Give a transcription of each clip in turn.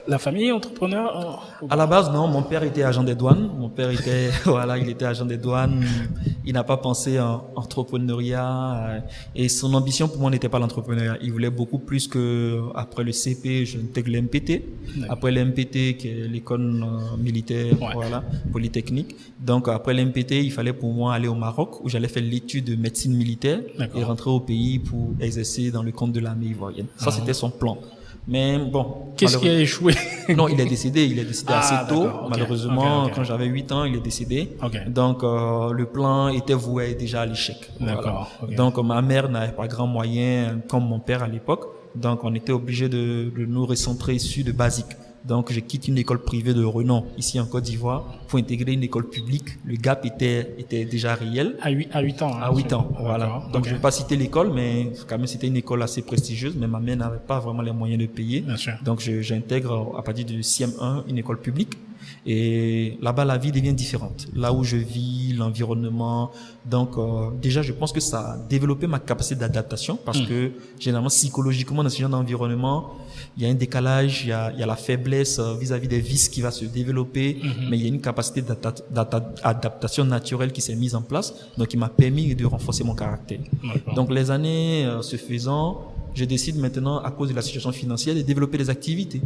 La famille est entrepreneur? À la base, non, mon père était agent des douanes. Mon père était, voilà, il était agent des douanes. Il n'a pas pensé en entrepreneuriat. Et son ambition pour moi n'était pas l'entrepreneuriat. Il voulait beaucoup plus que, après le CP, je intègre l'MPT. Après l'MPT, qui est l'école militaire, Ouais. voilà, polytechnique. Donc, après l'MPT, il fallait pour moi aller au Maroc, où j'allais faire l'étude de médecine militaire D'accord. et rentrer au pays pour exercer dans le compte de l'armée ivoirienne. Ça, c'était son plan. Mais bon. Qu'est-ce qui a échoué? Non, il est décédé. Il est décédé assez tôt. D'accord, ok. Malheureusement, Ok. quand j'avais 8 ans, il est décédé. Ok. Donc, le plan était voué déjà à l'échec. D'accord, ok. Donc, ma mère n'avait pas grand moyen, comme mon père à l'époque. Donc, on était obligé de nous recentrer sur de basique. Donc, je quitte une école privée de renom ici en Côte d'Ivoire pour intégrer une école publique. Le gap était déjà réel. À 8 ans. Hein, À 8 ans, voilà. D'accord, Donc, ok. je ne vais pas citer l'école, mais quand même, c'était une école assez prestigieuse, mais ma mère n'avait pas vraiment les moyens de payer. Bien sûr. Donc, j'intègre à partir du CM1 une école publique. Et là-bas, la vie devient différente. Là où je vis, l'environnement. Donc, déjà, je pense que ça a développé ma capacité d'adaptation parce que, généralement, psychologiquement, dans ce genre d'environnement, il y a un décalage, il y a la faiblesse vis-à-vis des vices qui va se développer, mais il y a une capacité d'adaptation naturelle qui s'est mise en place, donc qui m'a permis de renforcer mon caractère. D'accord. Donc les années se faisant, je décide maintenant, à cause de la situation financière, de développer des activités.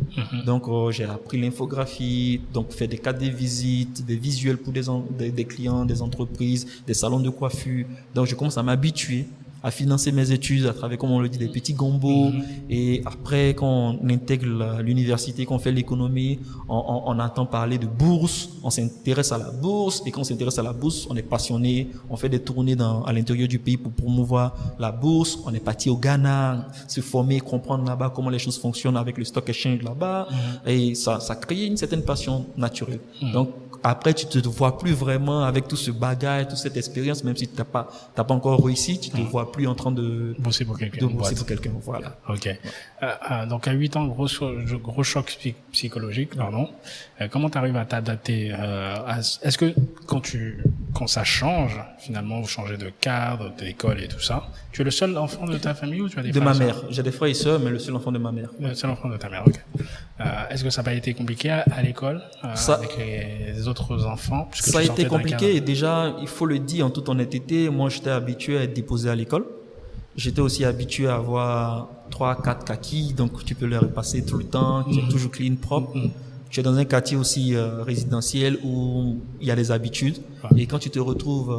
Donc j'ai appris l'infographie, donc faire des cartes de visite, des visuels pour des clients, des entreprises, des salons de coiffure. Donc je commence à m'habituer à financer mes études à travers, comme on le dit, des petits gombos. Et après, quand on intègre l'université, qu'on fait l'économie, on entend parler de bourse, on s'intéresse à la bourse. Et quand on s'intéresse à la bourse, on est passionné, on fait des tournées à l'intérieur du pays pour promouvoir la bourse. On est parti au Ghana, se former, comprendre là-bas comment les choses fonctionnent avec le stock exchange là-bas. Et ça crée une certaine passion naturelle. Donc, après, tu te vois plus vraiment avec tout ce bagage, toute cette expérience, même si t'as pas encore réussi, tu te vois plus en train de bosser pour quelqu'un. bosser pour quelqu'un, voilà. Ok. Donc à 8 ans, gros choc psychologique, pardon. Comment tu arrives à t'adapter est-ce que quand ça change, finalement, vous changez de cadre, d'école et tout ça, tu es le seul enfant de ta famille ou tu as des De frères ma et mère. sœurs? J'ai des frères et sœurs, mais le seul enfant de ma mère. Le seul enfant de ta mère, ok. Est-ce que ça n'a pas été compliqué à l'école avec les autres enfants puisque Ça a tu été sortais d'un compliqué et déjà, il faut le dire en toute honnêteté, moi j'étais habitué à être déposé à l'école. J'étais aussi habitué à avoir 3-4 kakis, donc tu peux les repasser tout le temps, qui est toujours clean, propre. Tu es dans un quartier aussi résidentiel où il y a des habitudes. Et quand tu te retrouves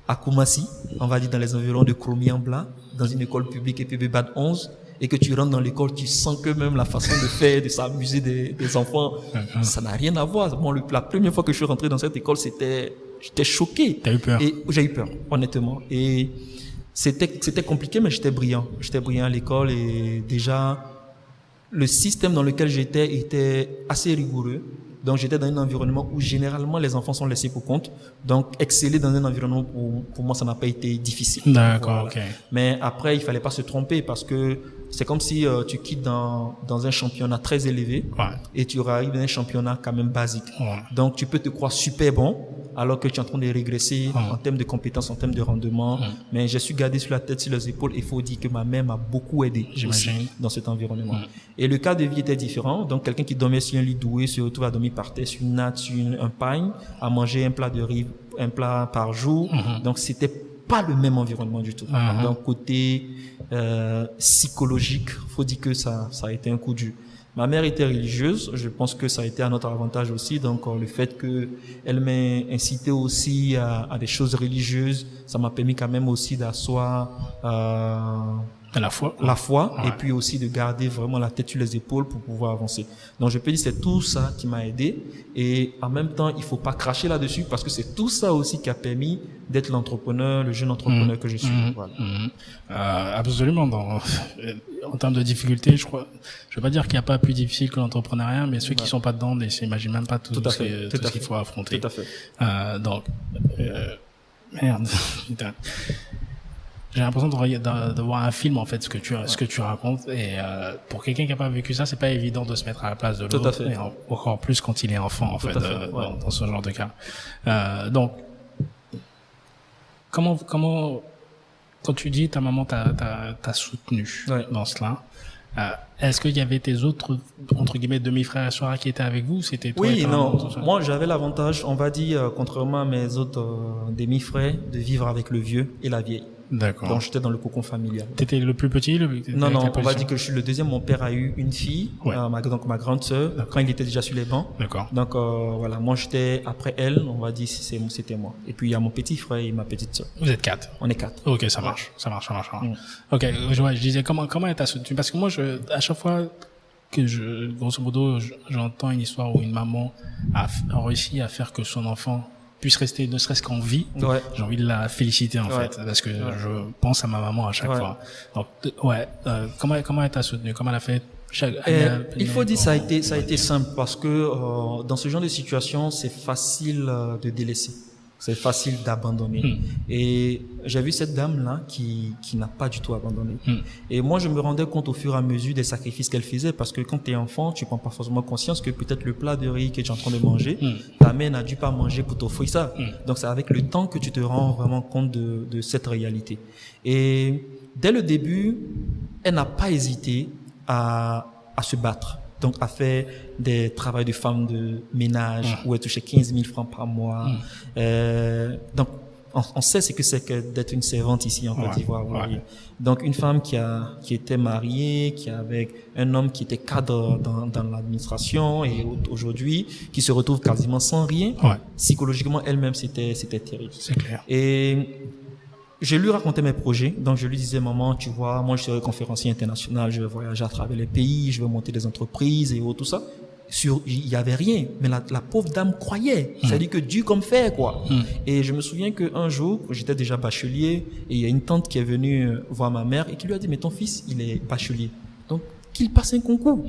à Koumassi, on va dire dans les environs de Kromi-en-Blas, dans une école publique et puis BAD 11, et que tu rentres dans l'école, tu sens que même la façon de faire, de s'amuser des enfants, ça n'a rien à voir. Bon, la première fois que je suis rentré dans cette école, j'étais choqué. T'as eu peur? Et j'ai eu peur, honnêtement. Et c'était compliqué, mais j'étais brillant. J'étais brillant à l'école et déjà, le système dans lequel j'étais était assez rigoureux. Donc, j'étais dans un environnement où généralement les enfants sont laissés pour compte. Donc, exceller dans un environnement pour moi, ça n'a pas été difficile. D'accord, Voilà. ok. Mais après, il fallait pas se tromper parce que c'est comme si tu quittes dans un championnat très élevé et tu arrives dans un championnat quand même basique. Ouais. Donc, tu peux te croire super bon alors que tu es en train de régresser en termes de compétences, en termes de rendement. Mais j'ai su garder sur la tête, sur les épaules. Il faut dire que ma mère m'a beaucoup aidé aussi dans cet environnement. Et le cas de vie était différent. Donc, quelqu'un qui dormait sur un lit doué se retrouve à dormir par terre sur une natte, sur un pagne, à manger un plat de riz, un plat par jour. Donc, c'était pas le même environnement du tout. Donc, côté psychologique, faut dire que ça a été un coup dur. Ma mère était religieuse, je pense que ça a été à notre avantage aussi. Donc, le fait que elle m'ait incité aussi à des choses religieuses, ça m'a permis quand même aussi d'asseoir la foi et puis aussi de garder vraiment la tête sur les épaules pour pouvoir avancer. Donc je peux dire c'est tout ça qui m'a aidé et en même temps il faut pas cracher là-dessus parce que c'est tout ça aussi qui a permis d'être l'entrepreneur, le jeune entrepreneur que je suis. Voilà. Absolument. En termes de difficulté, je vais pas dire qu'il n'y a pas plus difficile que l'entrepreneuriat, mais ceux qui sont pas dedans ne s'imaginent même pas tout ce qu'il faut affronter. Tout à fait. Merde. Putain. J'ai l'impression de voir un film en fait ce que tu racontes et pour quelqu'un qui n'a pas vécu ça, c'est pas évident de se mettre à la place de l'autre. Tout à fait. Et encore plus quand il est enfant en fait, dans ce genre de cas. Donc comment quand tu dis ta maman t'a soutenu dans cela, Est-ce qu'il y avait tes autres, entre guillemets, demi-frères et sœurs qui étaient avec vous? C'était toi et Oui, ta maman, tout ça? non. Moi, j'avais l'avantage, on va dire, contrairement à mes autres demi-frères, de vivre avec le vieux et la vieille. D'accord. Donc, j'étais dans le cocon familial. T'étais le plus petit? Non, on va dire que je suis le deuxième. Mon père a eu une fille, Ouais. donc ma grande sœur, quand il était déjà sur les bancs. D'accord. Donc, voilà, moi, j'étais après elle, on va dire, c'était moi. Et puis, il y a mon petit frère et ma petite sœur. Vous êtes 4. On est 4. Ok, ça marche. Ok, je disais, comment elle t'a soutenu? Parce que moi, à chaque fois que grosso modo, j'entends une histoire où une maman a réussi à faire que son enfant puisse rester ne serait-ce qu'en vie, Ouais. j'ai envie de la féliciter en fait, parce que je pense à ma maman à chaque fois. Donc, comment elle t'a soutenu? Comment elle a fait? Il faut dire ça a été simple parce que dans ce genre de situation, c'est facile de délaisser. C'est facile d'abandonner. Et j'ai vu cette dame-là qui n'a pas du tout abandonné. Et moi, je me rendais compte au fur et à mesure des sacrifices qu'elle faisait parce que quand tu es enfant, tu prends pas forcément conscience que peut-être le plat de riz que tu es en train de manger, ta mère n'a dû pas manger pour t'offrir ça. Donc, c'est avec le temps que tu te rends vraiment compte de cette réalité. Et dès le début, elle n'a pas hésité à se battre. Donc, à faire des travaux de femmes de ménage où elle touchait 15 000 francs par mois. Donc, on sait ce que c'est que d'être une servante ici en Côte d'Ivoire. Donc, une femme qui était mariée, qui avait un homme qui était cadre dans l'administration et aujourd'hui, qui se retrouve quasiment sans rien. Psychologiquement, elle-même, c'était terrible. C'est clair. Et je lui racontais mes projets. Donc, je lui disais, maman, tu vois, moi, je serai conférencier international, je vais voyager à travers les pays, je vais monter des entreprises et tout ça. Il y avait rien. Mais la pauvre dame croyait. C'est-à-dire que Dieu comme fait, quoi. Et je me souviens qu'un jour, j'étais déjà bachelier et il y a une tante qui est venue voir ma mère et qui lui a dit, mais ton fils, il est bachelier. Donc, qu'il passe un concours.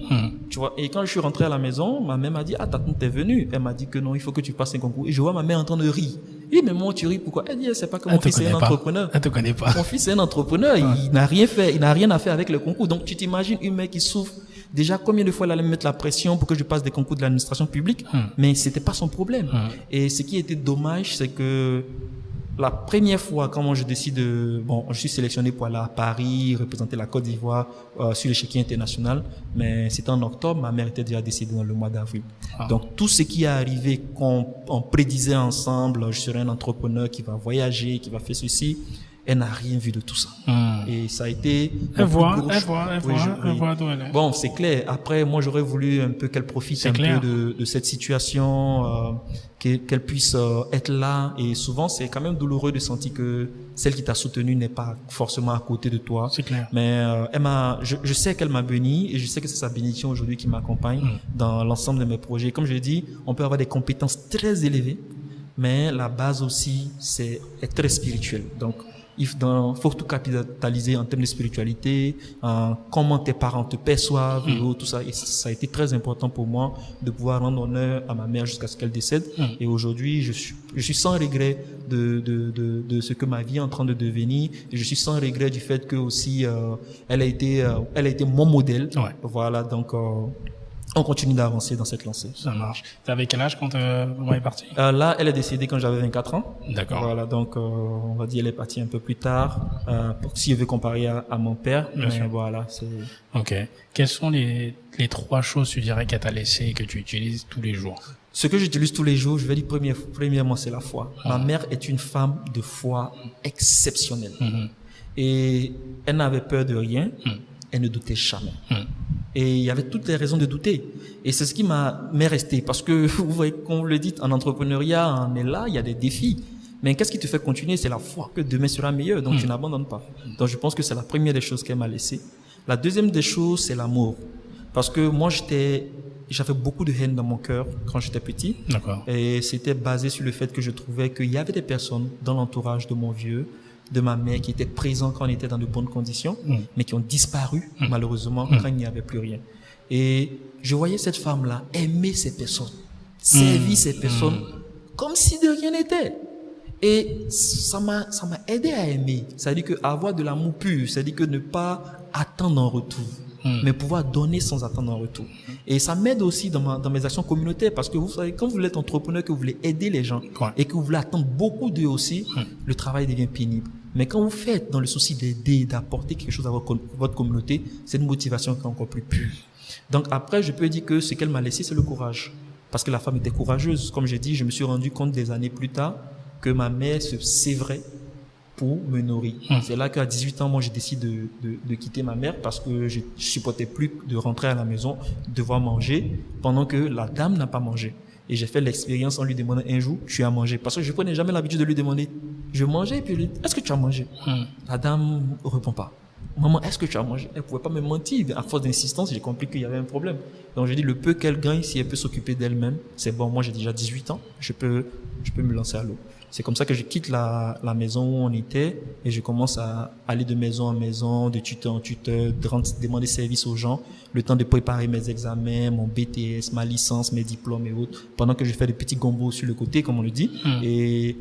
Tu vois. Et quand je suis rentré à la maison, ma mère m'a dit, ah, ta tante est venue. Elle m'a dit que non, il faut que tu passes un concours. Et je vois ma mère en train de rire. Et mais moi, tu ris pourquoi? Elle dit, c'est pas que mon fils est un entrepreneur. Elle te connaît pas. Mon fils est un entrepreneur. Il n'a rien fait. Il n'a rien à faire avec le concours. Donc, tu t'imagines une mère qui souffre. Déjà, combien de fois elle allait me mettre la pression pour que je passe des concours de l'administration publique? Mais c'était pas son problème. Et ce qui était dommage, c'est que la première fois, quand moi je décide je suis sélectionné pour aller à Paris, représenter la Côte d'Ivoire sur l'échiquier international, mais c'était en octobre, ma mère était déjà décédée dans le mois d'avril. Donc tout ce qui est arrivé, qu'on prédisait ensemble, je serai un entrepreneur qui va voyager, qui va faire ceci, elle n'a rien vu de tout ça. Et ça a été... Elle voit d'où elle est. Bon, c'est clair. Après, moi, j'aurais voulu un peu qu'elle profite peu de cette situation, qu'elle puisse être là. Et souvent, c'est quand même douloureux de sentir que celle qui t'a soutenu n'est pas forcément à côté de toi. C'est clair. Mais je sais qu'elle m'a béni et je sais que c'est sa bénédiction aujourd'hui qui m'accompagne dans l'ensemble de mes projets. Comme je l'ai dit, on peut avoir des compétences très élevées, mais la base aussi, est très spirituelle. Donc, il faut tout capitaliser en termes de spiritualité, comment tes parents te perçoivent, tout ça. Et ça a été très important pour moi de pouvoir rendre honneur à ma mère jusqu'à ce qu'elle décède. Et aujourd'hui, je suis sans regret de ce que ma vie est en train de devenir. Et je suis sans regret du fait que aussi, elle a été mon modèle. Voilà. Donc, on continue d'avancer dans cette lancée. Ça marche. T'avais quel âge quand maman est partie? Là, elle est décédée quand j'avais 24 ans. D'accord. Voilà, donc on va dire elle est partie un peu plus tard, si je veux comparer à mon père. Bien sûr. Voilà, c'est... Ok. Quelles sont les 3 choses, tu dirais, qu'elle t'a laissé et que tu utilises tous les jours? Ce que j'utilise tous les jours, je vais dire premièrement, c'est la foi. Ma mère est une femme de foi exceptionnelle. Et elle n'avait peur de rien. Elle ne doutait jamais. Et il y avait toutes les raisons de douter. Et c'est ce qui m'est resté. Parce que, vous voyez, comme vous le dites, en entrepreneuriat, on est là, il y a des défis. Mais qu'est-ce qui te fait continuer? C'est la foi que demain sera meilleur. Donc, tu n'abandonnes pas. Donc, je pense que c'est la première des choses qu'elle m'a laissé. La deuxième des choses, c'est l'amour. Parce que moi, j'avais beaucoup de haine dans mon cœur quand j'étais petit. D'accord. Et c'était basé sur le fait que je trouvais qu'il y avait des personnes dans l'entourage de mon vieux, de ma mère, qui étaient présents quand on était dans de bonnes conditions, mais qui ont disparu, malheureusement, quand il n'y avait plus rien. Et je voyais cette femme-là aimer ces personnes, servir ces personnes, comme si de rien n'était. Et ça m'a aidé à aimer. C'est-à-dire que avoir de l'amour pur, c'est-à-dire que ne pas attendre en retour. mais pouvoir donner sans attendre un retour. Et ça m'aide aussi dans mes actions communautaires, parce que vous savez, quand vous êtes entrepreneur, que vous voulez aider les gens et que vous voulez attendre beaucoup d'eux aussi, le travail devient pénible. Mais quand vous faites dans le souci d'aider, d'apporter quelque chose à votre communauté, c'est une motivation qui est encore plus pure. Donc après, je peux dire que ce qu'elle m'a laissé, c'est le courage. Parce que la femme était courageuse. Comme j'ai dit, je me suis rendu compte des années plus tard que ma mère se sévrait pour me nourrir. C'est là qu'à 18 ans, moi, j'ai décidé de quitter ma mère parce que je supportais plus de rentrer à la maison, devoir manger pendant que la dame n'a pas mangé. Et j'ai fait l'expérience en lui demandant un jour, tu as mangé? Parce que je prenais jamais l'habitude de lui demander. Je mangeais et puis je lui dis, est-ce que tu as mangé? La dame ne répond pas. Maman, est-ce que tu as mangé? Elle pouvait pas me mentir. À force d'insistance, j'ai compris qu'il y avait un problème. Donc, j'ai dit, le peu qu'elle gagne, si elle peut s'occuper d'elle-même, c'est bon. Moi, j'ai déjà 18 ans. Je peux me lancer à l'eau. C'est comme ça que je quitte la maison où on était et je commence à aller de maison en maison, de tuteur en tuteur, demander service aux gens, le temps de préparer mes examens, mon BTS, ma licence, mes diplômes et autres, pendant que je fais des petits gombos sur le côté, comme on le dit. Et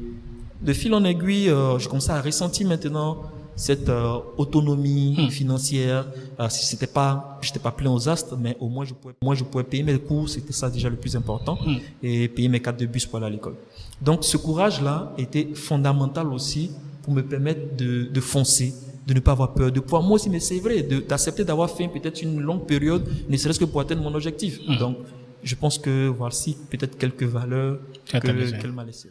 de fil en aiguille, je commençais à ressentir maintenant cette autonomie financière. J'étais pas plein aux astres, mais au moins je pouvais payer mes cours, c'était ça déjà le plus important, et payer mes cartes de bus pour aller à l'école. Donc ce courage-là était fondamental aussi pour me permettre de foncer, de ne pas avoir peur, de pouvoir moi aussi me sévrer, d'accepter d'avoir fait peut-être une longue période, ne serait-ce que pour atteindre mon objectif. Donc je pense que voici peut-être quelques valeurs qu'elle m'a laissées.